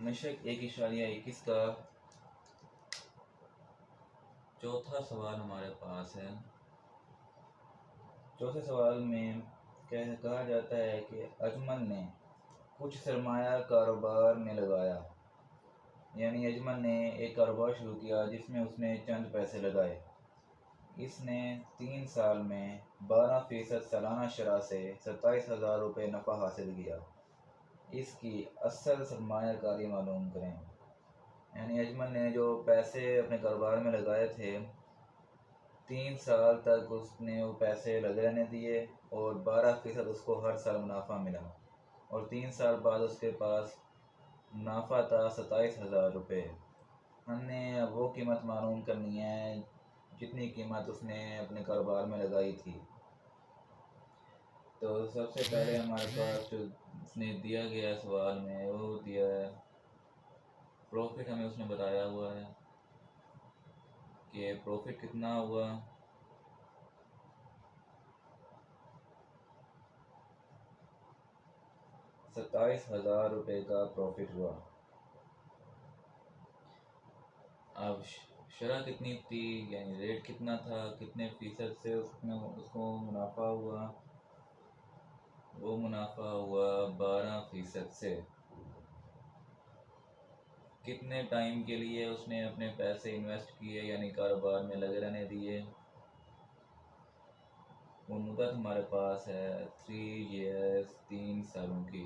नशक 1.21 का चौथा सवाल हमारे पास है। चौथे सवाल में कहा जाता है कि अजमल ने कुछ सरमाया कारोबार में लगाया, यानी अजमल ने एक कारोबार शुरू किया जिसमें उसने चंद पैसे लगाए। इसने 3 साल में 12% सालाना शरह से 27,000 रुपये नफ़ा हासिल किया। इसकी असल सरमायाकारी मालूम करें। यानी अजमल ने जो पैसे अपने कारोबार में लगाए थे, 3 साल तक उसने वो पैसे लगे रहने दिए और 12% उसको हर साल मुनाफा मिला, और 3 साल बाद उसके पास मुनाफा था 27,000 रुपये। हमने अब वो कीमत मालूम करनी है जितनी कीमत उसने अपने कारोबार में लगाई थी। तो सबसे पहले हमारे पास जो उसने दिया गया सवाल में वो दिया है प्रॉफिट। हमें उसने बताया हुआ है कि प्रॉफिट कितना हुआ, 27,000 रुपये का प्रॉफिट हुआ। अब शरह कितनी थी, यानी रेट कितना था, कितने फीसद से उसमें उसको मुनाफा हुआ, वो मुनाफा हुआ 12% से। कितने टाइम के लिए उसने अपने पैसे इन्वेस्ट किए, यानी कारोबार में लगे रहने दिए, वो मुद्दत हमारे पास है 3 ईयर्स, 3 सालों की।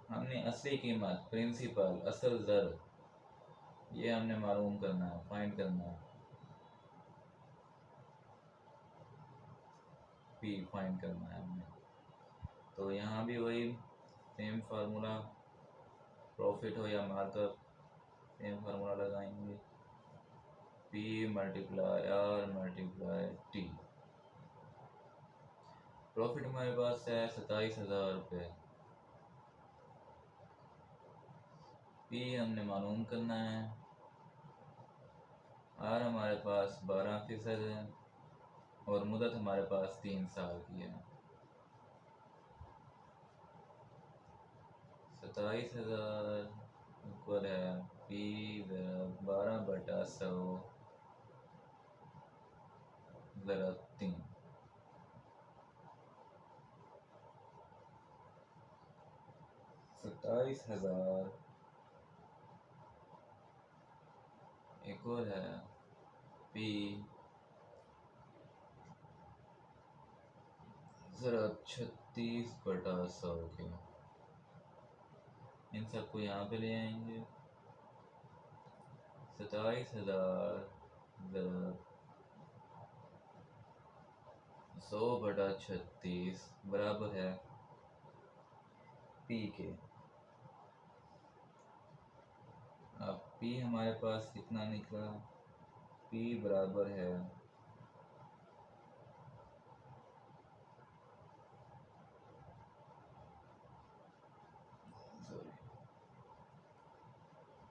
हमने असली कीमत, प्रिंसिपल, असल ज़र, ये हमने मालूम करना है, फाइंड करना है, पी फाइंड करना है हमने। तो यहाँ भी वही सेम फार्मूला, प्रॉफिट हो या मार्कअप, सेम फार्मूला लगाएंगे, P multiply R multiply T. Profit हमारे पास है 27,000 रुपये, पी हमने मालूम करना है, आर हमारे पास 12% है और मुद्दत हमारे पास 3 साल की है। 27,000 इक्वल है पी 12/100 ज़रा 3। 27,000 इक्वल है पी ज़रा 36/100 के। इन सबको यहाँ पे ले आएंगे। 27,000 ज़रा 100/36 बराबर है पी के। अब पी हमारे पास कितना निकला, पी बराबर है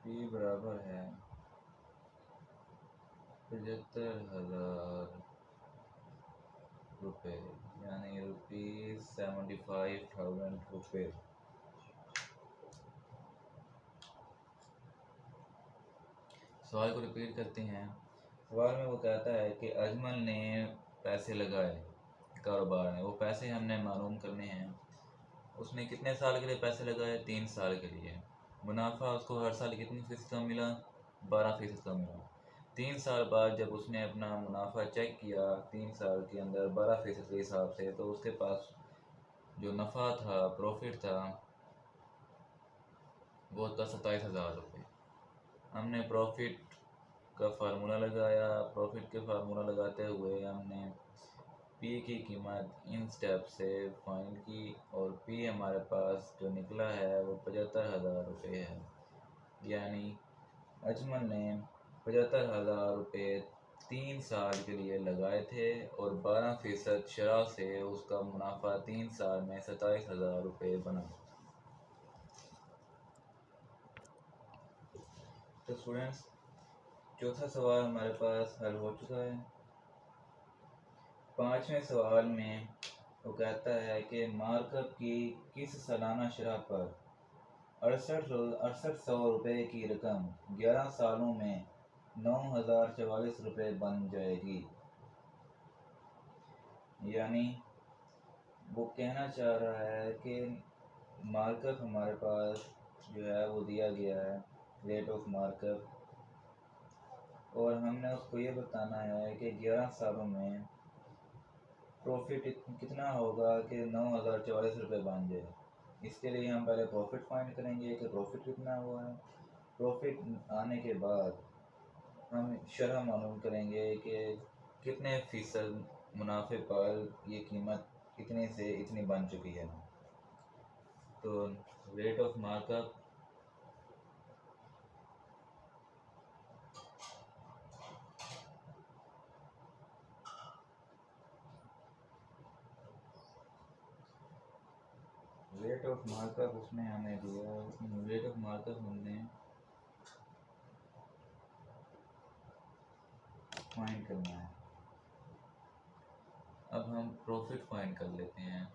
पी बराबर है 75,000 रुपये, यानी ₹75,000 रुपये। सवाल को रिपीट करते हैं। सवाल में वो कहता है कि अजमल ने पैसे लगाए कारोबार में, वो पैसे हमने मालूम करने हैं। उसने कितने साल के लिए पैसे लगाए, 3 साल के लिए। मुनाफा उसको हर साल कितनी फीसद का मिला, 12% का मिला। 3 साल बाद जब उसने अपना मुनाफा चेक किया 3 साल के अंदर 12% के हिसाब से, तो उसके पास जो नफ़ा था, प्रॉफिट था, वो था 27,000 रुपये। हमने प्रॉफिट का फार्मूला लगाया। प्रॉफिट के फार्मूला लगाते हुए हमने पी की कीमत इन स्टेप से फाइंड की, और पी हमारे पास जो निकला है वो 75,000 रुपये है। यानी अजमल ने 75,000 रुपये 3 साल के लिए लगाए थे और 12% शरह से उसका मुनाफा 3 साल में 27,000 रुपये बना। तो स्टूडेंट्स, चौथा सवाल हमारे पास हल हो चुका है। 5वें सवाल में वो कहता है कि मार्कअप की किस सालाना शरह पर ₹6800 की रकम 11 सालों में 9,044 बन जाएगी। यानी वो कहना चाह रहा है कि मार्कअप हमारे पास जो है वो दिया गया है, रेट ऑफ मार्कअप, और हमने उसको ये बताना है कि 11 सालों में प्रॉफिट कितना होगा कि 9,044 बन जाए। इसके लिए हम पहले प्रॉफिट फाइंड करेंगे कि प्रॉफिट कितना हुआ है। प्रॉफिट आने के बाद हम शरह मालूम करेंगे कि कितने फ़ीसद मुनाफे पर ये कीमत इतने से इतनी बन चुकी है। तो रेट ऑफ मार्कअप उसने हमें दिया, रेट ऑफ मार्कअप हमने फाइंड करना है। अब हम प्रॉफिट फाइंड कर लेते हैं।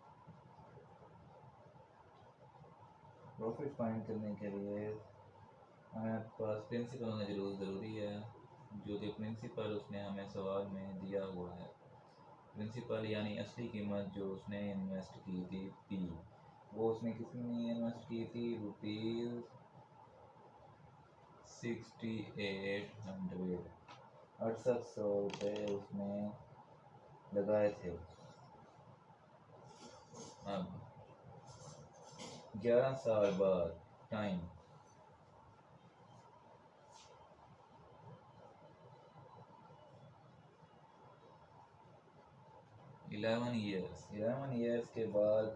प्रॉफिट फाइंड करने के लिए हमें पास प्रिंसिपल होना ज़रूरी है, जो कि प्रिंसिपल उसने हमें सवाल में दिया हुआ है। प्रिंसिपल यानी असली कीमत जो उसने इन्वेस्ट की थी पी, वो उसने कितनी इन्वेस्ट की थी? ₹6800, 6800 रुपये उसने लगाए थे। अब 11 साल बाद टाइम 11 ईयर्स के बाद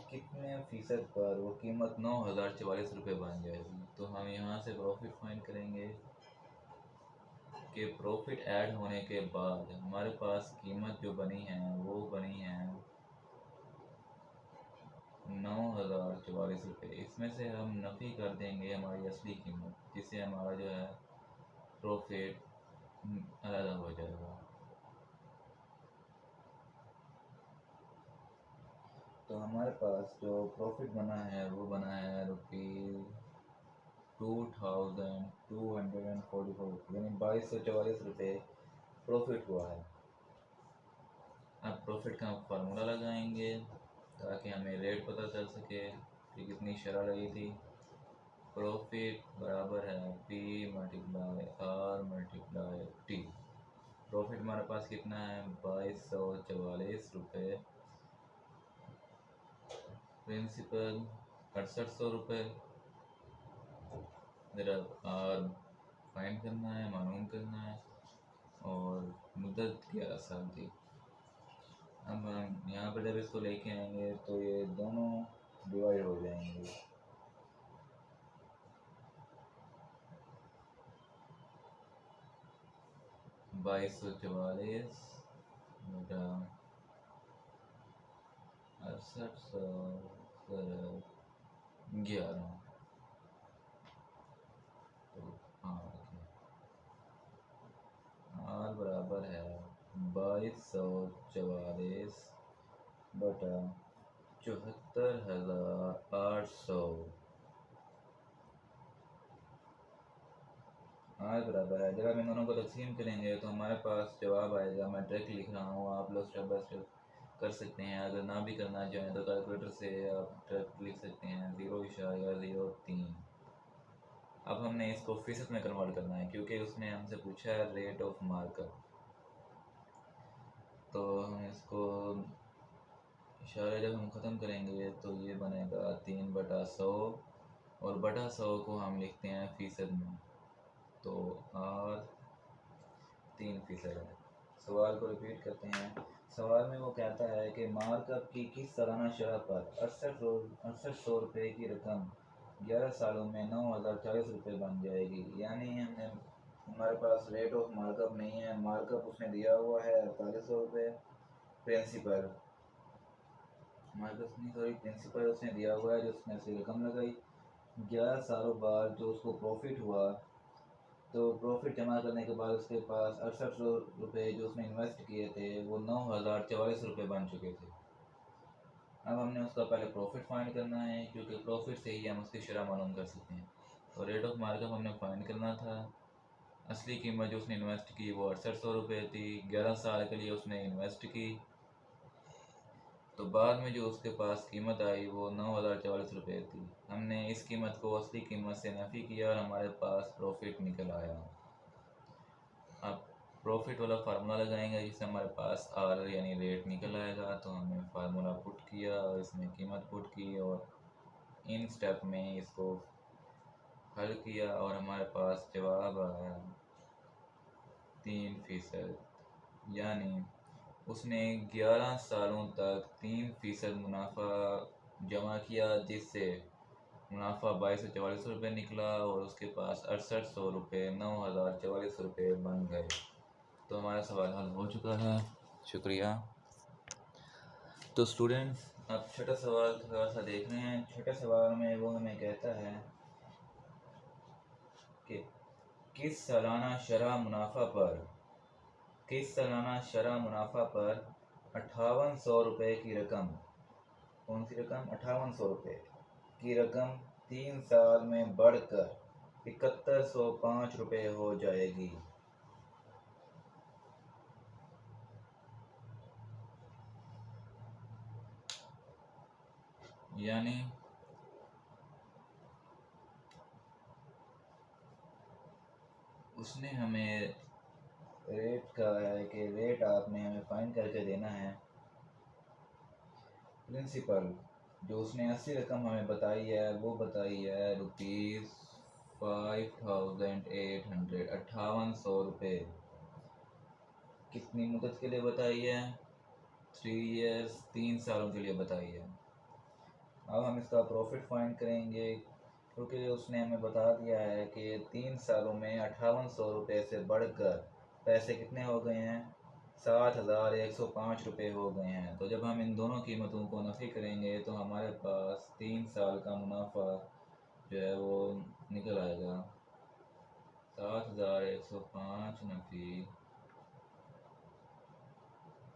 कितने फ़ीसद पर वो कीमत 9,044 बन जाएगी। तो हम यहाँ से प्रॉफिट फाइंड करेंगे कि प्रॉफिट ऐड होने के बाद हमारे पास कीमत जो बनी है वो बनी है 9,044। इसमें से हम नफ़ी कर देंगे हमारी असली कीमत, जिससे हमारा जो है प्रॉफिट अलग हो जाएगा। तो हमारे पास जो प्रॉफिट बना है वो बना है ₹2,244, यानी 2,244 प्रॉफिट हुआ है। अब प्रॉफिट का फार्मूला लगाएंगे ताकि हमें रेट पता चल सके कि कितनी शरह लगी थी। प्रॉफिट बराबर है P multiply R multiply T। Profit हमारे पास कितना है? 2,244 रुपये। प्रिंसिपल 6800 रुपये। ज़रा R फाइंड करना है, मालूम करना है, और मुद्दत 11 साल थी। अब हम यहाँ पर जब इसको लेके आएंगे तो ये दोनों डिवाइड हो जाएंगे। ₹2,244 बटा 6800/11। तो R बराबर है 2,244 बटा 74,800। R बराबर है, जब हम इन दोनों को तकसीम करेंगे तो हमारे पास जवाब आएगा। मैं डायरेक्ट लिख रहा हूँ, आप लोग स्टेप बाय स्टेप कर सकते हैं। अगर ना भी करना चाहें तो कैलकुलेटर से आप डायरेक्ट लिख सकते हैं 0.03। अब हमने इसको फीसद में कन्वर्ट करना है क्योंकि उसने हमसे पूछा है रेट ऑफ मार्कअप। तो हम इसको इशारे जब हम ख़त्म करेंगे तो ये बनेगा 3/100, और बटा 100 को हम लिखते हैं फ़ीसद में। तो R 3% है। सवाल को रिपीट करते हैं। सवाल में वो कहता है कि मार्कअप की किस सालाना शरह पर 6800 रुपये की रकम 11 सालों में 9,040 बन जाएगी। यानी हमारे पास रेट ऑफ मार्कअप नहीं है। मार्कअप उसने दिया हुआ है 4800 प्रिंसिपल, प्रिंसिपल उसने दिया हुआ है जो उसने असली रकम लगाई। 11 सालों बाद जो उसको प्रॉफिट हुआ, तो प्रॉफिट जमा करने के बाद उसके पास 6800 रुपये जो उसने इन्वेस्ट किए थे वो 9,044 बन चुके थे। अब हमने उसका पहले प्रॉफिट फाइंड करना है, क्योंकि प्रॉफिट से ही हम उसकी शरह मालूम कर सकते हैं। तो रेट ऑफ मार्कअप हमने फाइंड करना था। असली कीमत जो उसने इन्वेस्ट की वो 6800 रुपये थी। 11 साल के लिए उसने इन्वेस्ट की। तो बाद में जो उसके पास कीमत आई वो 9044 रुपये थी। हमने इस कीमत को असली कीमत से नफ़ी किया और हमारे पास प्रॉफिट निकल आया। अब प्रॉफिट वाला फार्मूला लगाएंगे जिससे हमारे पास आर यानी रेट निकल आएगा। तो हमने फार्मूला पुट किया और इसमें कीमत पुट की और इन स्टेप में इसको हल किया और हमारे पास जवाब आया 3%। यानी उसने 11 सालों तक 3% मुनाफा जमा किया, जिससे मुनाफा 2244 रुपये निकला और उसके पास 6800 रुपये 9044 रुपये बन गए। तो हमारा सवाल हल हो चुका है। शुक्रिया। तो स्टूडेंट्स अब छठा सवाल थोड़ा सा देख रहे हैं। छठे सवाल में वो हमें कहता है कि किस सालाना शरह मुनाफा पर 5800 रुपये की रकम, कौन सी रकम, 5800 रुपये की रकम 3 साल में बढ़कर 7105 रुपये हो जाएगी। यानी उसने हमें रेट कहा है कि रेट आपने हमें फाइंड करके देना है। प्रिंसिपल जो उसने असली रकम हमें बताई है वो बताई है ₹5800, 5800 रुपये। कितनी मुद्दत के लिए बताई है? 3 ईयर्स, 3 सालों के लिए बताई है। अब हम इसका प्रॉफिट फाइंड करेंगे, क्योंकि उसने हमें बता दिया है कि 3 सालों में 5800 रुपये से बढ़कर पैसे कितने हो गए हैं, 7105 रुपये हो गए हैं। तो जब हम इन दोनों कीमतों को नफ़ी करेंगे तो हमारे पास 3 साल का मुनाफा जो है वो निकल आएगा 7105 नफ़ी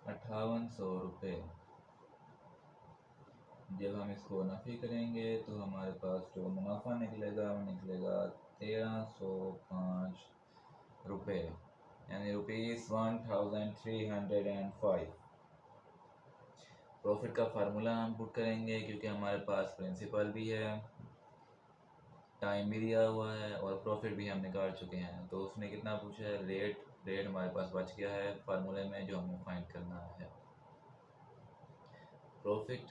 5800 रुपये। जब हम इसको नफ़ी करेंगे तो हमारे पास जो मुनाफा निकलेगा वो निकलेगा 1305 रुपये, यानी ₹1305। प्रॉफिट का फार्मूला हम पुट करेंगे, क्योंकि हमारे पास प्रिंसिपल भी है, टाइम भी दिया हुआ है और प्रॉफिट भी हम निकाल चुके हैं। तो उसने कितना पूछा है, रेट हमारे पास बच गया है फार्मूले में जो हमें फाइंड करना है। प्रॉफिट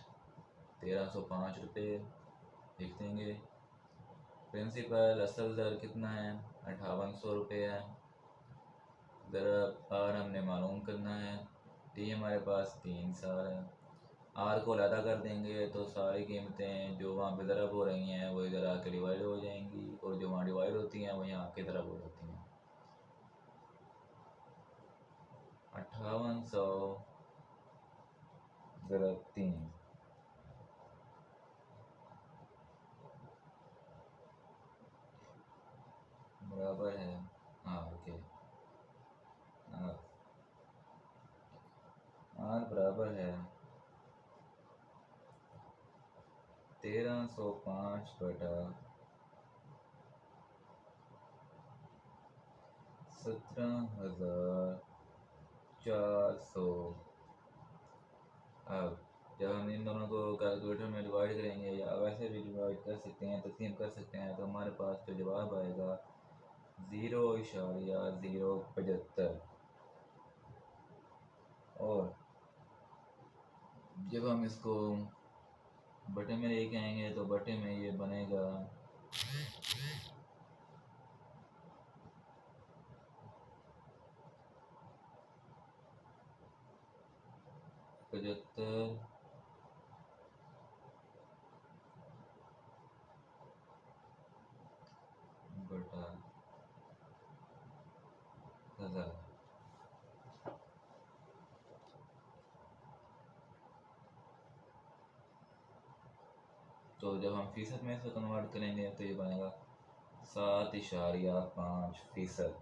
1305 रुपये लिख देंगे। प्रिंसिपल असल दर कितना है, 5800 रुपये है। ज़रा आर हमने मालूम करना है। टी हमारे पास 3 साल है। आर को अलहदा कर देंगे तो सारी कीमतें जो वहाँ पे ज़रब हो रही हैं वो इधर आके डिवाइड हो जाएंगी, और जो वहाँ डिवाइड होती हैं वो यहाँ आके ज़रब हो जाती हैं। 5800 ज़रब 3 बराबर है आर के। आर बराबर है 1305 बटा 17,400। अब जब हम इन दोनों को कैलकुलेटर में डिवाइड करेंगे या वैसे भी डिवाइड कर सकते हैं, तकसीम कर सकते हैं, तो हमारे पास जो जवाब आएगा 0.075। और जब हम इसको बटे में लेके आएंगे तो बटे में ये बनेगा 75 बटा 1000। तो जब हम फीसद में इसको कन्वर्ट करेंगे तो ये बनेगा 7.5%।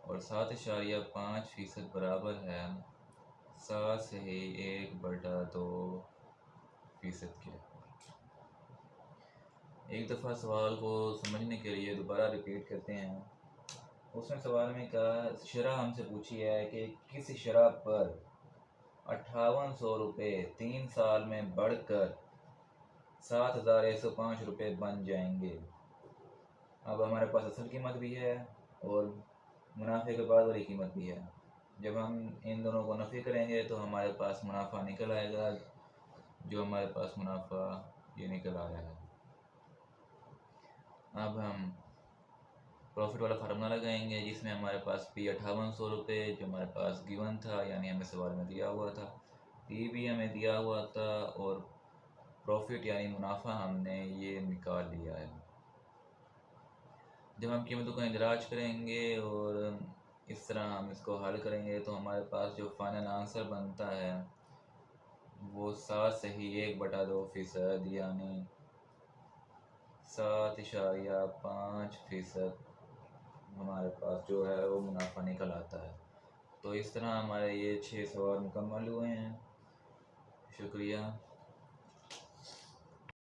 और 7.5% बराबर है 7 से 1/2 फ़ीसद के। एक दफ़ा सवाल को समझने के लिए दोबारा रिपीट करते हैं। उसमें सवाल में कहा, शरह हमसे पूछी है कि किस शरह पर 5800 रुपये 3 साल में बढ़कर 7105 रुपये बन जाएंगे। अब हमारे पास असल कीमत भी है और मुनाफे के बाद वाली कीमत भी है। जब हम इन दोनों को नफ़ी करेंगे तो हमारे पास मुनाफा निकल आएगा, जो हमारे पास मुनाफा ये निकल आया है। अब हम प्रॉफिट वाला फार्मूला लगाएंगे, जिसमें हमारे पास पी 5800 रुपये जो हमारे पास गिवन था, यानी हमें सवाल में दिया हुआ था, पी भी हमें दिया हुआ था और प्रॉफिट यानी मुनाफा हमने ये निकाल लिया है। जब हम कीमतों को इंदराज करेंगे और इस तरह हम इसको हल करेंगे तो हमारे पास जो फाइनल आंसर बनता है वो 7.1/2% यानी 7.5% हमारे पास जो है वो मुनाफा निकल आता है। तो इस तरह हमारे ये 6 सवाल मुकम्मल हुए हैं। शुक्रिया।